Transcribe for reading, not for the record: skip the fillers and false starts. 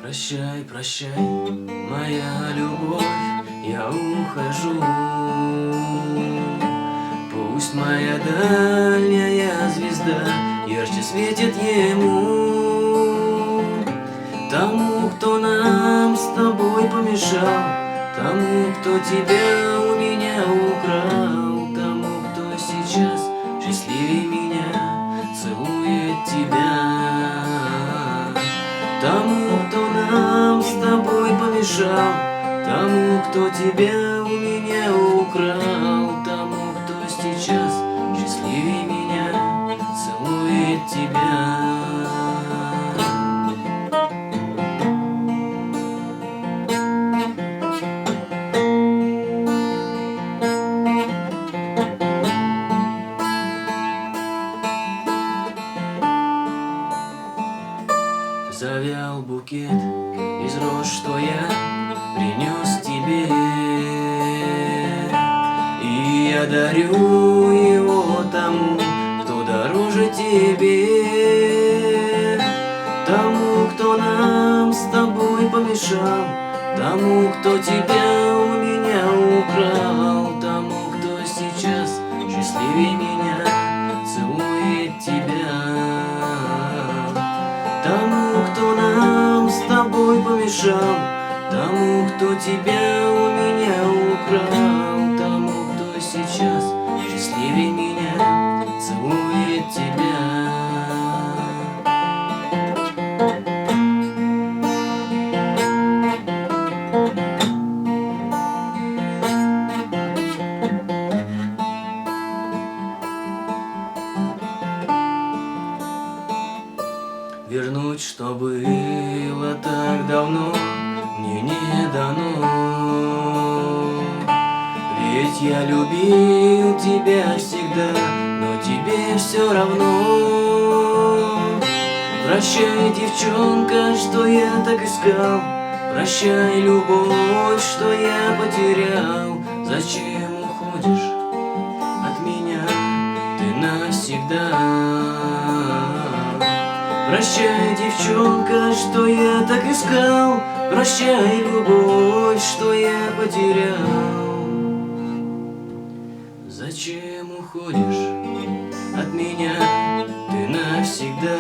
Прощай, прощай, моя любовь, я ухожу. Пусть моя дальняя звезда ярче светит ему, тому, кто нам с тобой помешал, тому, кто тебя у меня украл, тому, кто сейчас счастливее меня целует тебя. Тому, кто нам с тобой помешал, тому, кто тебя у меня украл, тому, кто сейчас счастливее меня целует тебя. Завял букет из роз, что я принес тебе, и я дарю его тому, кто дороже тебе. Тому, кто нам с тобой помешал, тому, кто тебя у меня украл, тому, кто сейчас счастливее меня целует тебя. Тому, кто нам с тобой помешал, тому, кто тебя у меня украл, тому, кто сейчас счастливее меня целует тебя. Вернуть, что было так давно, мне не дано. Ведь я любил тебя всегда, но тебе все равно. Прощай, девчонка, что я так искал, прощай, любовь, что я потерял. Зачем уходишь от меня ты навсегда? Прощай, девчонка, что я так искал, прощай, любовь, что я потерял. Зачем уходишь от меня ты навсегда?